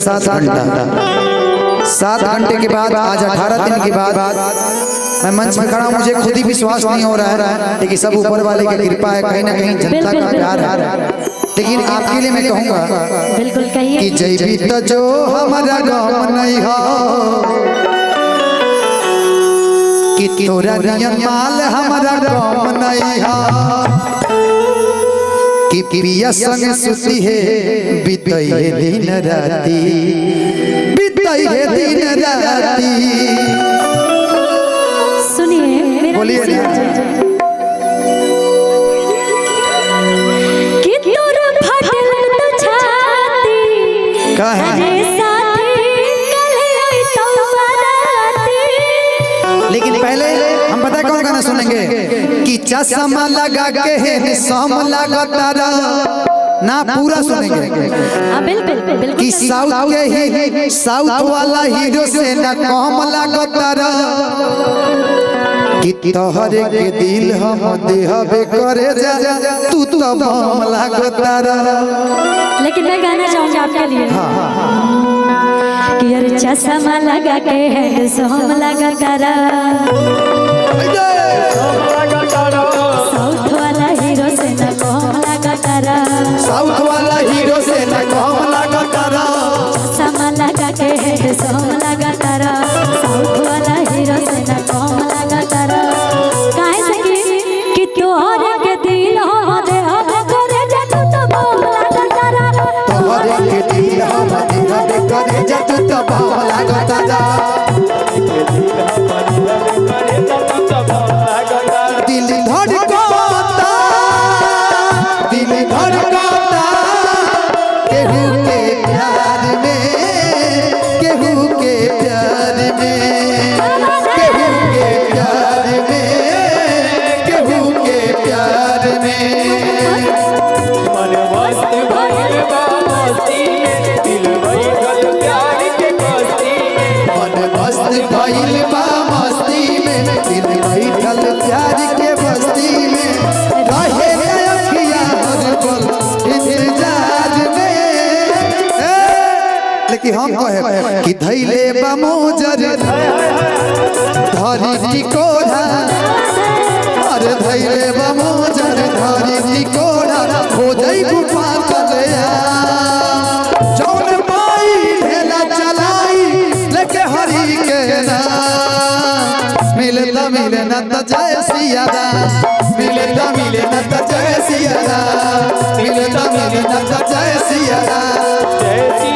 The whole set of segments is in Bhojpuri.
7 घंटे के बाद आज 18 दिन के बाद मैं मंच में खड़ा हूँ। मुझे खुद ही विश्वास नहीं हो रहा है, लेकिन सब ऊपर वाले की कृपा है, कहीं ना कहीं जनता का प्यार है। लेकिन आपके लिए मैं कहूँगा कि जय तो जो हमारा गम नहीं हो कि तोरा नियन माल हमारा गम नहीं हो कि पिया संग सुती है बीतई है दिन राती, बीतई है दिन राती। सुनिए बोलिए कि तोर फटल तो छाती का है रे साथी कल आई तो बाराती। लेकिन पहले हम पता कौन गाना सुनेंगे कि चश्मा लगा के है सम लगातार ना पूरा सुनेंगे बिल्कुल कि साउथ के ही साउथ वाला हीरो से ना कम लगातार कि तोहरे के दिल हम देहबे करे जा तू तो बम लगातार। लेकिन मैं गाना चाहूंगी आपके लिए कि यार चश्मा लगा के है सोम लगा तारा, साउथ वाला हीरो से न कम लगा तारा, साउथ वाला हीरो से न कम लगातार। चश्मा लगा के है सोम लगा तारा, साउथ वाला हीरो से न कम लगा तारा। काहे से कि तोहरे के दिल हो दे हो करे जा तू तो बम लगा तारा, तोहरे के दिल हम देहबे करे जा तू तो बम लगातार। दिल धड़कता, दिल धड़कता केहू के प्यार में, केहू के प्यार में, केहू के प्यार में, केहू के प्यार में। मन मस्त भइल बा मस्ती में, दिल बैठल प्यार के बस्ती में। मन मस्त भइल बा मस्ती में, दिल बैठल प्यार के बस्ती में। रहे अखियाँ हर पल इंतजार में। लेकिन हम कहे कि धैले बा मोजर धरी टिकोरा, अरे धैले बा मोजर धरी टिकोरा हो जाइबू पातलिया। जौन माई ढेला चलाई लेके हरी के नाम, मिलता मिले न त जय सिया राम, मिलता मिले न त जय सिया राम, मिलता मिले न त जय सिया राम। जैसी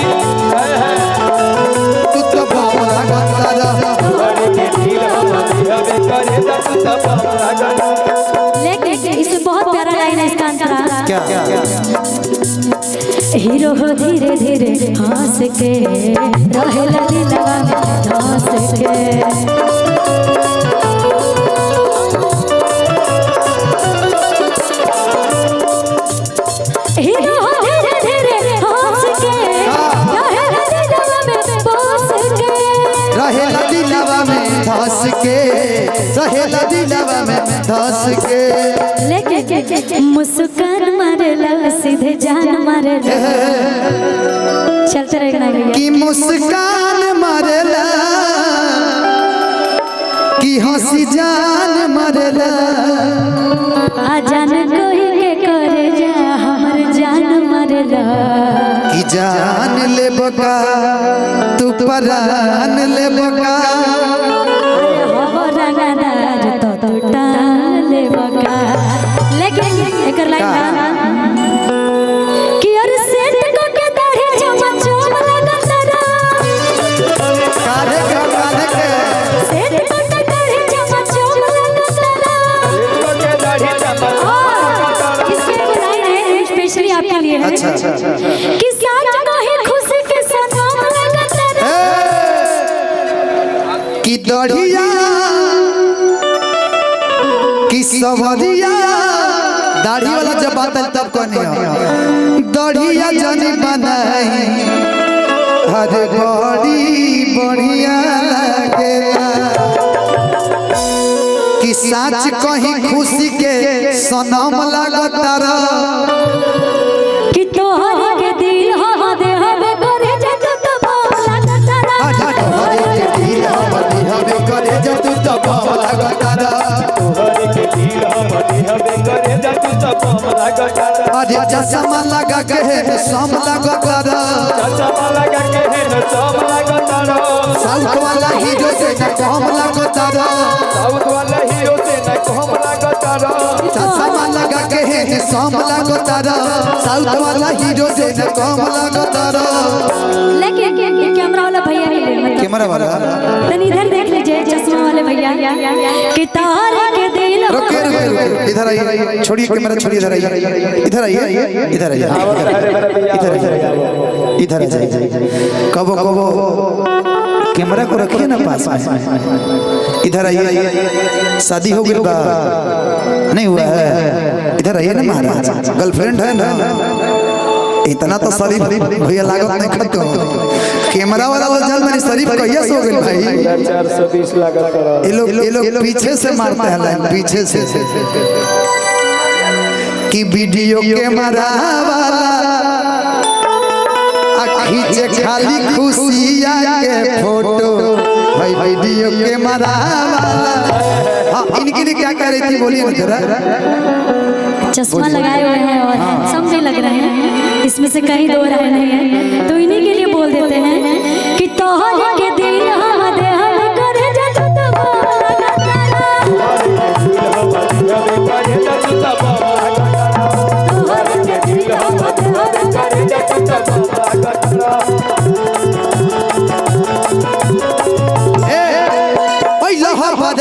तू तो बम लगातार, के दिल हम देहबे करे जा तू तो बम लगातार। लेकिन इसमें बहुत प्यारा लाइन है इसका अंतरा। क्या हीरो हो धीरे धीरे हंस के रहे लगी लगा हंस के, हीरो हो धीरे धीरे हंस के रहे लगी लगा में बस के, रहेला दिलवा में धस के, रहेला दिलवा में धस के। लेकिन मुस्कान मारेला सीधे जान मारेला। चलते रहना भैया कि मुस्कान मारेला कि हंसी जान मारेला, आ जान कोई के करे जा हमर जान मारेला। कि जान ले बका तू परान ले बका। हो रंगदार तो टूटा ले बका। लेकिन एकर लाइन ना कि और सेट को के दाढ़ी चमचम लगा तारा, काहे के सेट को के दाढ़ी चमचम लगा तारा। के दाढ़ी चमक इसमें एक लाइन है स्पेशली आपके लिए है कि साथ को ही खुशी के सनम लगा तारा। कि दढ़िया कि सवरिया, दाढ़ी वाला जब आता है तब कहनी दढ़िया जनी बनाई हर बड़ी बढ़िया लगेला। कि साच कहीं खुशी के सनम लगतारा, कि तोहर के दिल हो दे हवे करे जा तो लगा के है सम लगतर चश्मा लगा के है सब लगतर साउथ वाला हीरो से न कम लगतर साउथ वाला हीरो से न कम लगतर चश्मा लगा के है सम लगतर साउथ वाला हीरो से न कम लगतर लेकिन कैमरा वाला भैया नहीं मतलब कैमरा वाला तनी इधर देख लीजिए चश्मा वाले भैया कि तार के दिल रुके रुके रुके इधर आइए छोड़िए कैमरा छोड़िए इधर आइए इधर आइए इधर आइए इधर आइए इधर आइए कबो कबो कैमरा को रखिए ना पास में इधर आइए शादी हो गई बा नहीं हुआ है इधर आइए ना महाराज गर्लफ्रेंड है ना इतना तो शरीफ भैया लागत नहीं खत्म कैमरा वाला तो जल मेरी शरीफ कहिए सो गए भाई 420 लागत ये लोग पीछे से मारते हैं लाइन पीछे से कि वीडियो कैमरा वाला खींचे खाली खुशिया के फोटो भाई वीडियो कैमरा वाला हाँ इनके लिए क्या कह रही थी बोलिए ना जरा चश्मा लगाए हुए हैं और समझे लग रहे हैं इसमें से कहीं दो राय नहीं है तो इन्हीं के लिए बोल देते हैं कि तोहर के दिल हम दे हम करे जा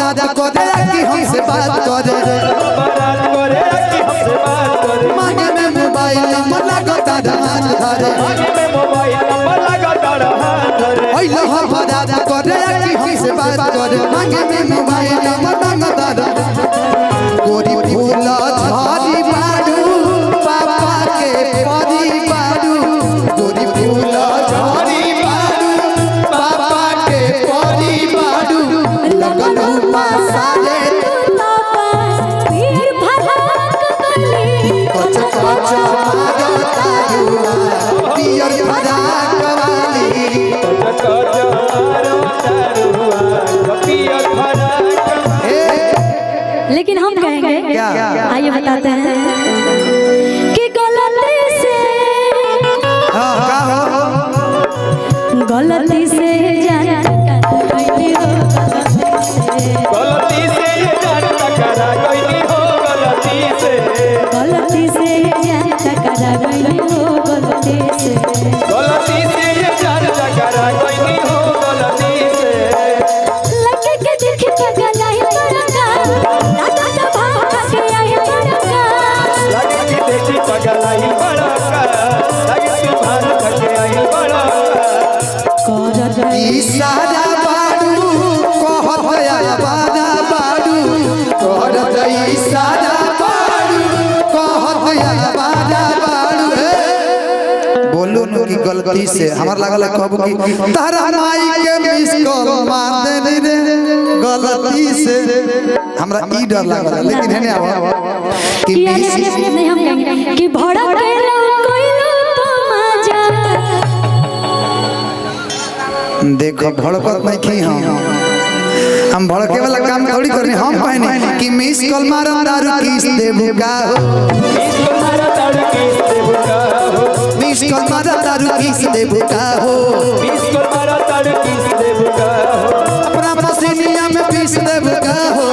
हमसे बात करे मांगे में मोबाइल नंबर लगता हाथ धरे ओइलो हम बात करे कि हमसे बात करे मांगे में मोबाइल नंबर लगता गोरी फूल झाड़ी बाडू पापा के परी बाडू गोरी फूल झाड़ी बाडू पापा के परी बाडू लगन पासारे लेकिन हम कहेंगे आइए बताते हैं कि गलती से गलती से गलती से ये जान टकरा गई हो गलती से गलती से टकरा गई हो गलती से गलती से ये जान टकरा गई हो गलती से लगे के देख के गलाई बड़का दादा का भाव के आई बड़का लगे कि देखी पगलाई बड़का लगे कि भान के आई बड़का इशारा बाडू कहत आया बादा बाडू कहत इशारा बाडू कहत आया बादा बाडू बोलू न कि गलती से हमार लागल कहबो कि तारा माई के मिस कॉल मार दे रे गलती से हमरा ई डर लागल लेकिन हेने आवा कि मिस नहीं हम कहेंगे कि भड़क के कोई मजा देखो भड़कत नहीं की हम भड़के वाला काम थोड़ी करने हम कहने कि मिस कॉल मारम दारू किस देबू का हो मारा ताड़ किस देबू का हो मिस कॉल मारम दारू किस देबू का हो इसको मारा ताड़ किस देबू का हो अपना मशीनिया में पीस देबू का हो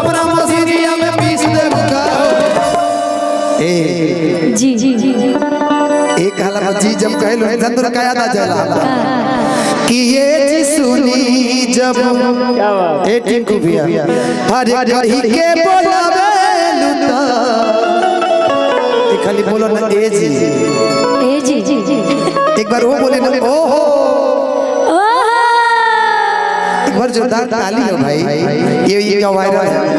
अपना मशीनिया में पीस देबू का हो ए जी जी जी जी एक हला जी जब कहलो धंधुर का याद आ जाला कि ये जी सुनी जब क्या बात ए टिंकू भैया हर कही के बोलावे लुता खाली बोलो ना ए जी एक बार वो बोले ना ओ हो एक बार जोरदार ताली हो भाई ये क्या वायरल है।